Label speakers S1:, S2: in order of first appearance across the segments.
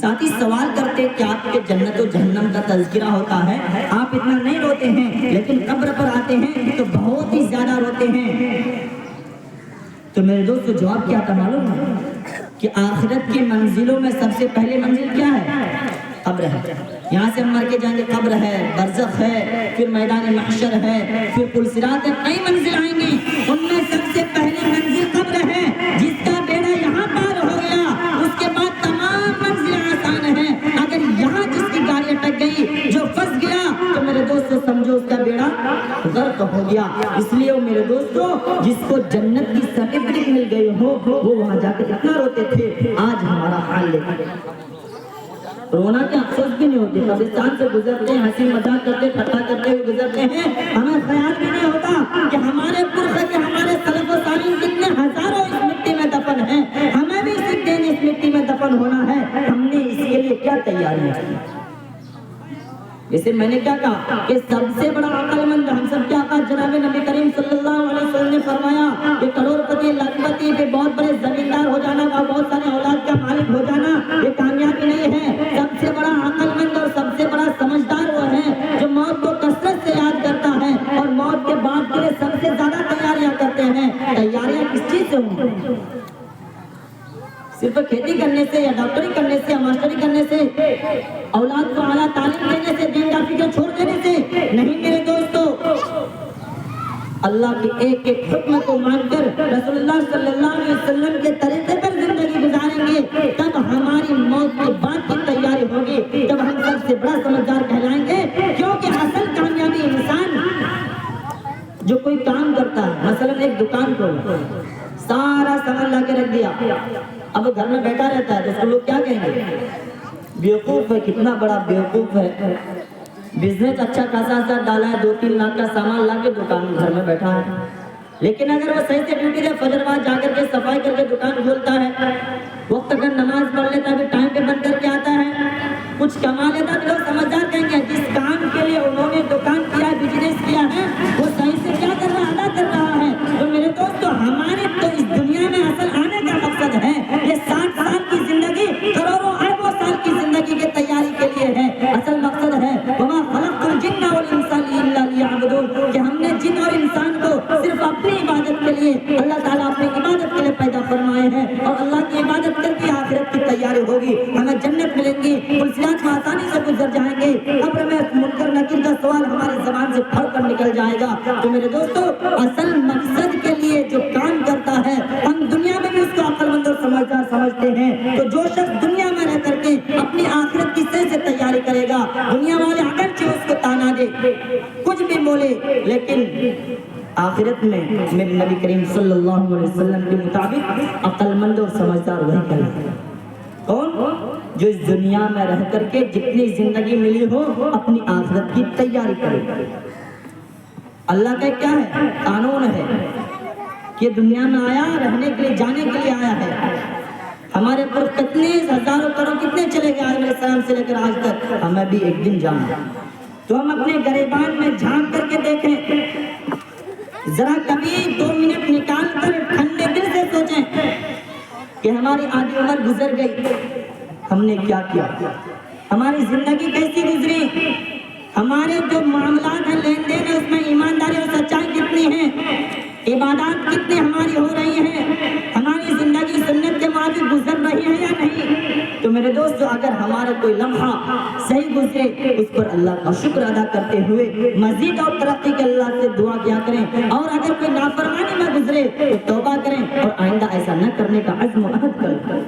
S1: ساتھی سوال کرتے کہ آپ کے جنت و جہنم کا تذکرہ ہوتا ہے، آپ اتنا نہیں روتے ہیں، لیکن قبر پر آتے ہیں تو بہت ہی زیادہ روتے ہیں۔ تو میرے دوستو جواب کیا تھا معلوم ہے کہ آخرت کی منزلوں میں سب سے پہلے منزل کیا ہے؟ قبر ہے۔ یہاں سے ہم مر کے جائیں گے، قبر ہے، برزخ ہے، پھر میدان محشر ہے، پھر پل صراط ہے، کئی منزل آئیں گی، ان میں سب سے پہلی منزل قبر ہے۔ جس کا بیڑا یہاں پار ہو گیا اس کے بعد تمام منزلیں آسان ہیں۔ اگر یہاں جس کی گاڑی اٹک گئی، جو پھنس گیا، تو میرے دوستو سمجھو اس کا بیڑا غرق ہو گیا۔ اس لیے میرے دوستو جس کو جنت کی سرٹیفکیٹ مل گئی ہو وہ وہاں جا کے اتنا روتے تھے، آج ہمارا حال دیکھیں۔ رونا کے افسوس بھی نہیں ہوتے، قبرستان سے گزرتے ہیں، ہنسی مذاق کرتے ٹھٹا کرتے ہوئے گزرتے ہیں، ہمیں خیال بھی نہیں ہوتا کہ ہمارے پرخے کے ہمارے سلف و صالحین کتنے ہزاروں اس مٹی میں دفن ہیں، ہمیں بھی اسی دن اس مٹی میں دفن ہونا ہے۔ ہم نے اس کے لیے کیا تیاریاں کی؟ جیسے میں نے کیا کہا کہ سب سے بڑا عقل مند ہم سب کیا کہا، جناب نبی کریم صلی اللہ علیہ وسلم نے فرمایا کہ کروڑ پتی لاکھپتی پہ بہت بڑے زمیندار ہو جانا اور بہت سارے اولاد کا مالک ہو جانا یہ کامیابی نہیں ہے۔ سب سے بڑا عقل مند اور سب سے بڑا سمجھدار وہ ہے جو موت کو کثرت سے یاد کرتا ہے اور موت کے بعد کے لیے سب سے زیادہ تیاریاں کرتے ہیں۔ تیاریاں کس چیز سے ہوں گی؟ صرف کھیتی کرنے سے یا ڈاکٹری کرنے سے یا ماسٹری کرنے سے، اولاد کو اعلیٰ تعلیم دینے سے، دین کا فکر چھوڑ دینے سے نہیں میرے دوستو۔ اللہ کے ایک ایک حکم کو مان کر رسول اللہ صلی اللہ علیہ وسلم کے طریقے پر زندگی گزاریں گے، تب ہماری موت کے بعد کی تیاری ہوگی، تب ہم سب سے بڑا سمجھدار کہلائیں گے۔ کیونکہ اصل کامیابی انسان جو کوئی کام کرتا ہے، مثلا ایک دکان کھولا، سارا سامان لا کے رکھ دیا، اب وہ گھر میں بیٹھا رہتا ہے تو اس کو لوگ کیا کہیں گے؟ بیوقوف ہے، کتنا بڑا بیوقوف ہے، بزنس اچھا خاصا ڈالا ہے، 2-3 لاکھ کا سامان لا کے دکان گھر میں بیٹھا ہے۔ لیکن اگر وہ صحیح سے ڈیوٹی دے، فجر بعد جا کر کے صفائی کر کے دکان کھولتا ہے، وقت اگر نماز پڑھ لیتا ہے، پھر ٹائم پہ بند کر کے آتا ہے، کچھ کما لیتا ہے، تو لوگ سمجھدار کہیں گے جس کام کے لیے انہوں نے دکان کیا ہے، بزنس کیا ہے، وہ صحیح سے کیا کر رہا ہے، ادا کر رہا ہے۔ تو میرے دوستو ہمارے تو اس دنیا میں اصل آنے کا مقصد ہے، یہ 60 سال کی زندگی کروڑوں اربوں سال کی زندگی کی تیاری کے لیے ہے۔ اصل مقصد ہے وما خلقت الجن والانس الا لیعبدون، کہ ہم نے جن اور انسان کو صرف اپنی عبادت کے لیے، اللہ تعالیٰ اپنی عبادت کے لیے پیدا فرمائے ہیں، اور اللہ کی عبادت کر کے آخرت کی تیاری ہوگی، ہمیں جنت ملیں گی، پل صراط میں آسانی سے گزر جائیں گے، قبر میں منکر نکیر کا سوال ہماری زبان سے پھڑ کر نکل جائے گا۔ تو میرے دوستو اصل مقصد کے لیے جو کام کرتا ہے، ہم دنیا میں بھی اس کو عقل مند اور سمجھدار سمجھتے ہیں، تو جو شخص دنیا میں رہ کر کے اپنی آخرت کی صحیح سے تیاری کرے گا، دنیا والے اگرچہ اس کو تانا دے، کچھ بھی بولے، لیکن آخرت میں میرے نبی کریم صلی اللہ علیہ وسلم کے مطابق عقل مند اور سمجھدار وہی کہلاتا ہے۔ کون؟ جو اس دنیا میں رہ کر کے جتنی زندگی ملی ہو اپنی آخرت کی تیاری کرے۔ اللہ کا کیا ہے؟ قانون ہے کہ دنیا میں آیا رہنے کے لیے، جانے کے لیے آیا ہے۔ ہمارے پر کتنے ہزاروں کروڑ کتنے چلے گئے آدم علیہ السلام سے لے کر آج تک، ہمیں بھی ایک دن جانا۔ تو ہم اپنے گریبان میں جھانک کر کے دیکھیں، ذرا کبھی 2 منٹ نکال کر ٹھنڈے دل سے سوچیں کہ ہماری آدھی عمر گزر گئی، ہم نے کیا کیا، ہماری زندگی کیسی گزری، ہمارے جو معاملات ہیں، لین دین ہے، اس میں ایمانداری اور سچائی کتنی ہے، عبادات کتنی ہماری ہو رہی ہیں، ہماری زندگی سنت کے مطابق گزر رہی ہے یا نہیں۔ تو میرے دوستو اگر ہمارا کوئی لمحہ صحیح گزرے، اس پر اللہ کا شکر ادا کرتے ہوئے مزید اور ترقی کے اللہ سے دعا کیا کریں، اور اگر کوئی نافرمانی میں گزرے تو توبہ کریں اور آئندہ ایسا نہ کرنے کا عزم و عہد کریں۔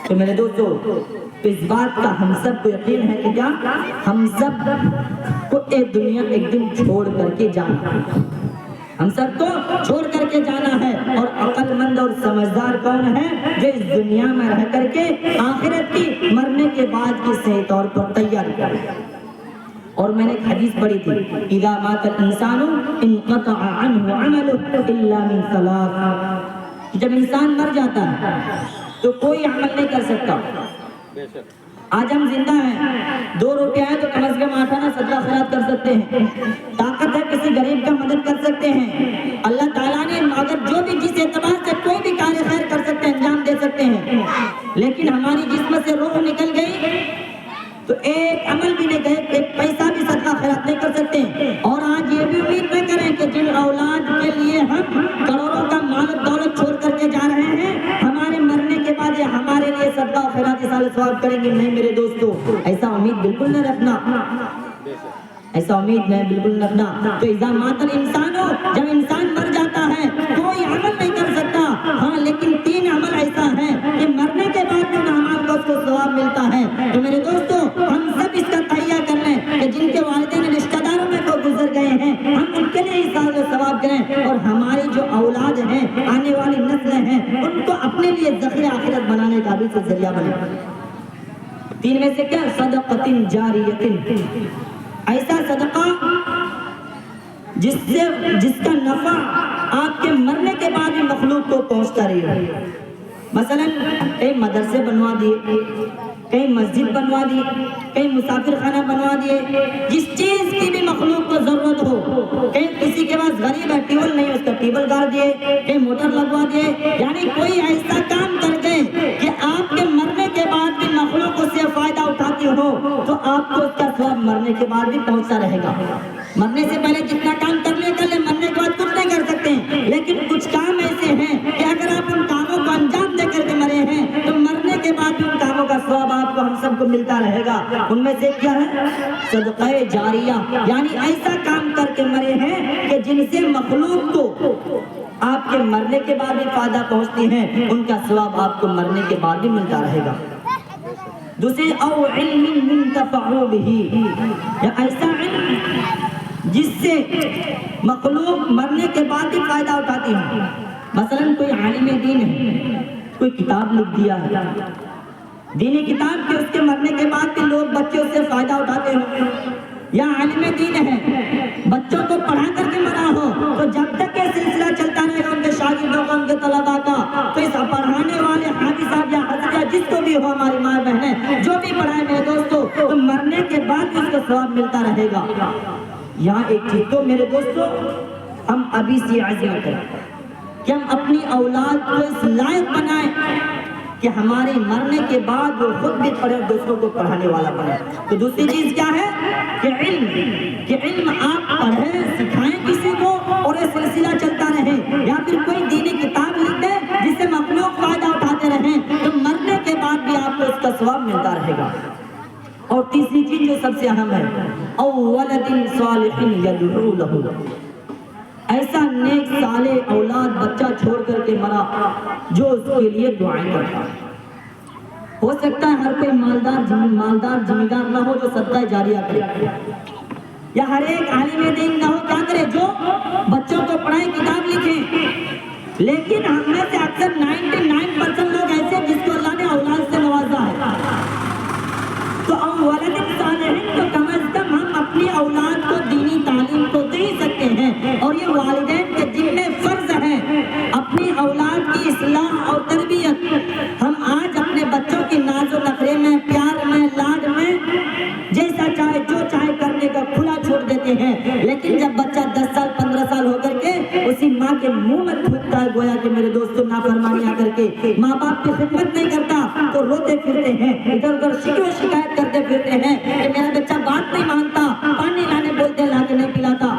S1: تو میرے دوستو اس بات کا ہم سب کو یقین ہے کہ کیا ہم سب کو ایک دنیا ایک دن چھوڑ کر کے جانا ہے، ہم سب کو چھوڑ کر کے جانا ہے، اور عقل مند اور سمجھدار کون ہے؟ جو اس دنیا میں رہ کر کے آخرت کی مرنے کے بعد کی صحیح طور پر تیاری کرے۔ اور میں نے ایک حدیث پڑھی تھی، اذا مات الانسان انقطع عنه عمله الا من ثلاث، جب انسان مر جاتا ہے تو کوئی عمل نہیں کر سکتا۔ آج ہم زندہ ہیں، 2 روپیہ ہے تو کم از کم 8 آنا صدقہ خیرات کر سکتے ہیں، طاقت ہے کسی غریب کا مدد کر سکتے ہیں، اللہ تعالیٰ نے اگر جو بھی جس اعتبار سے کوئی بھی کار خیر کر سکتے ہیں، انجام دے سکتے ہیں، لیکن ہماری جسم سے روح نکل گئی ثواب کریں گے؟ نہیں میرے دوستو، ایسا امید بالکل نہ رکھنا، ایسا امید نہیں بالکل نہ رکھنا۔ تو اذا مات الانسان، جب انسان مر جاتا ہے کوئی عمل نہیں کر سکتا، ہاں لیکن 3 عمل ایسا ہے کہ مرنے کے بعد بھی ان اعمال کو اس کو ثواب ملتا ہے۔ تو میرے دوستو ہم سب اس کا تہیہ کر لیں کہ جن کے والدین رشتہ داروں میں کو گزر گئے ہیں، ہم ان کے لیے حساب و ثواب کریں، اور ہماری جو اولاد ہیں، آنے والی نسلیں ہیں، ان کو اپنے لیے ذخیرہ آخرت بنانے کا بھی ذریعہ بنے۔ 3 میں سے کیا؟ صدقۃ جاریۃ، ایسا صدقہ جس کا نفع آپ کے مرنے کے بعد بھی مخلوق کو پہنچتا رہے۔ مثلا کئی مدرسے بنوا دیے، کئی مسجد بنوا دی، کئی مسافر خانہ بنوا دیے، جس چیز کی بھی مخلوق کو ضرورت ہو، کہیں کسی کے پاس غریب ہے ٹیوبل نہیں، اس کا ٹیوبل گاڑ دیے، کہیں موٹر لگوا دیے، یعنی کوئی ایسا کام کر دیں کہ آپ کے مرنے کے بعد بھی مخلوق اس سے فائدہ اٹھاتی ہو، تو آپ کو اس کا ثواب مرنے کے بعد بھی پہنچتا رہے گا۔ مرنے سے پہلے جتنا کام کر لے کر لے، مرنے کے بعد کچھ نہیں کر سکتے، لیکن کچھ کام ایسے ہیں کہ اگر آپ ان کاموں کو انجام دے کر کے مرے ہیں تو مرنے کے بعد بھی ان کاموں کا ثواب آپ کو ہم سب کو ملتا رہے گا۔ ان میں سے کیا ہے؟ صدقہ جاریہ، یعنی ایسا کام کر کے مرے ہیں کہ جن سے مخلوق کو آپ کے مرنے کے بعد بھی فائدہ پہنچتی ہے، ان کا ثواب آپ کو مرنے کے بعد بھی ملتا رہے گا۔ دوسرے او علم منتفع بہ، یا ایسا علم جس سے مخلوق مرنے کے بعد بھی فائدہ اٹھاتی ہے۔ مثلا کوئی عالم دین ہے، کوئی کتاب لکھ دیا ہے دینی کتاب کے، اس کے مرنے کے بعد بھی لوگ بچے اس سے فائدہ اٹھاتے ہوں، یا عالم دین ہے بچوں کو پڑھا کر کے مرا ہو، تو جب تک یہ سلسلہ چلتا رہے گا ان کے شاگردوں کا، ان کے طلباء کا، تو اس پڑھانے والے حافظ صاحب یا حضرت جس کو بھی ہو، ہماری ماں بہنیں جو بھی پڑھائے میرے دوستو، تو مرنے کے بعد بھی اس کو ثواب ملتا رہے گا۔ یہاں ایک چیز تو میرے دوستو ہم ابھی سے عزم کریں کہ ہم اپنی اولاد کو اس لائق بنائیں کہ ہمارے مرنے کے بعد وہ خود بھی پڑھے اور دوسروں کو پڑھانے والا بنے۔ تو دوسری چیز کیا ہے کہ علم آپ پڑھیں، سکھائیں کسی کو، اور یہ سلسلہ چلتا رہے، یا پھر کوئی دینی کتاب لکھ دیں جس سے مخلوق فائدہ اٹھاتے رہیں، تو مرنے کے بعد بھی آپ کو اس کا ثواب ملتا رہے گا۔ اور تیسری چیز جو سب سے اہم ہے، او ولد صالح یدعو لہ، ایسا نیک صالح اولاد بچہ چھوڑ کر کے مرا جو اس کے لیے دعائیں کرتا۔ ہو سکتا ہے ہر کوئی مالدار زمیندار نہ ہو جو صدقہ جاریہ کرے، یا ہر ایک عالم دین نہ ہو کیا کرے جو بچوں کو پڑھائے، کتاب لکھیں، لیکن ہم میں سے اکثر 99% لوگ ایسے جس کو اللہ نے اولاد سے نوازا ہے۔ تو ولد صالح، تو کم از کم ہم اپنی اولاد کو دینی تعلیم کو دے سکتے ہیں، اور یہ والدین کے ذمہ فرض ہے اپنی اولاد کی اصلاح اور تربیت۔ ہم آج اپنے بچوں کی ناز و نخرے میں، پیار میں، لاڈ میں جیسا چاہے جو چاہے کرنے کا کھلا چھوڑ دیتے ہیں، لیکن جب بچہ 10 سال 15 سال ہو کر کے اسی ماں کے منہ میں تھوکتا ہے، گویا کہ میرے دوستوں نافرمانیاں کر کے ماں باپ کی خدمت نہیں کرتا، تو روتے پھرتے ہیں، ادھر ادھر شکوے شکایت کرتے پھرتے ہیں کہ میرا بچہ بات نہیں مانتا، پانی لانے بولتے لا کے نہیں پلاتا۔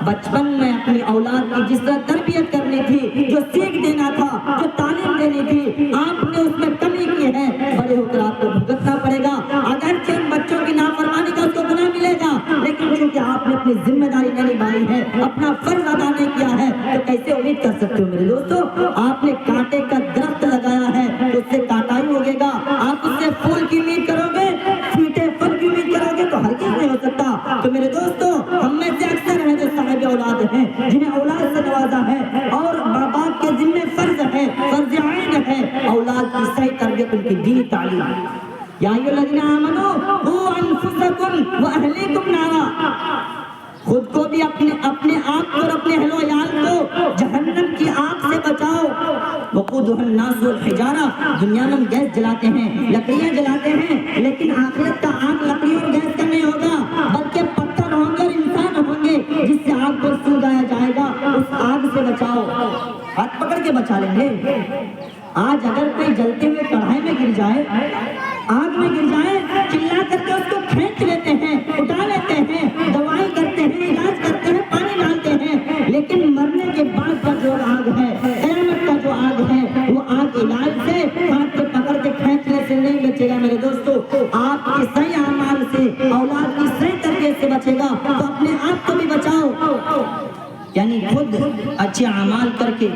S1: بچپن میں اپنی اولاد کی جس طرح تربیت کرنی تھی، جو سیکھ دینا تھا، جو تعلیم دینی تھی، آپ نے اس میں کمی کی ہے، بڑے ہو کر آپ کو بھگتنا پڑے گا۔ اگرچہ ان بچوں کی نافرمانی کا اس کو گناہ ملے گا، لیکن چونکہ آپ نے اپنی ذمہ داری نہیں نبھائی ہے، اپنا فرض ادا نہیں کیا ہے، تو کیسے امید کر سکتے ہو میرے دوستو؟ آپ نے کانٹے کا درخت لگایا ہے تو اس سے کانٹا ہی ہوگے گا، آپ اس سے پھول کی امید کرو گے، پھیٹے پھل کی امید کرو گے تو ہرگز نہیں ہو سکتا۔ تو میرے دوستو ہم میں سے اکثر ہیں جو صاحب اولاد ہیں، جنہیں اولاد سے نوازا ہے، اور ماں باپ کے ذمہ فرض ہے، فرض عین ہے اولاد کی صحیح تربیت، ان کی دینی تعلیم۔ یا ایھا الذین آمنوا قوا انفسکم واہلیکم نارا، خود کو بھی اپنے آپ کو اور اپنے اہل و عیال کو جہنم کی آگ سے بچاؤ۔ وقودها الناس والحجارہ، دنیا میں ہم گیس جلاتے ہیں، لکڑیاں جلاتے ہیں، لیکن آخرت کا آگ لکڑی اور گیس کا نہیں ہوگا، بلکہ پتھر ہوں گے اور انسان ہوں گے جس سے آگ کو سلگایا جائے گا۔ اس آگ سے بچاؤ، ہاتھ پکڑ کے بچا لیں گے۔ آج اگر کوئی جلتے ہوئے کڑھائی میں گر جائے، آگ میں گر جائے، چلا کر کے اس کو کھینچ لیتے ہیں، اٹھا لیتے ہیں، دوائی کرتے ہیں، علاج کرتے ہیں، پانی ڈالتے ہیں، لیکن مرنے کے بعد کا جو آگ ہے، قیامت کا جو آگ ہے، وہ آگ علاج سے ہاتھ سے پکڑ کے کھینچنے سے نہیں بچے گا اچھے اعمال کر کے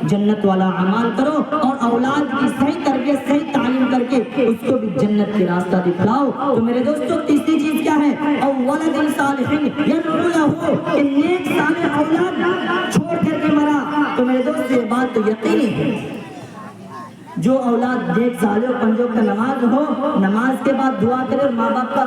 S1: جنت والا اعمال کرو، اور اولاد کی صحیح تربیت صحیح تعلیم کر کے اس کو بھی جنت کے راستہ دکھلاؤ۔ تو میرے دوستوں تیسری چیز کیا ہے؟ اولاد صالح یدعو لہ، کہ نیک صالح اولاد چھوڑ کر کے مرا۔ تو میرے دوست یہ بات تو یقینی ہے، جو اولاد نیک صالح پنجوں کا نماز ہو، نماز کے بعد دعا کرے اور ماں باپ کا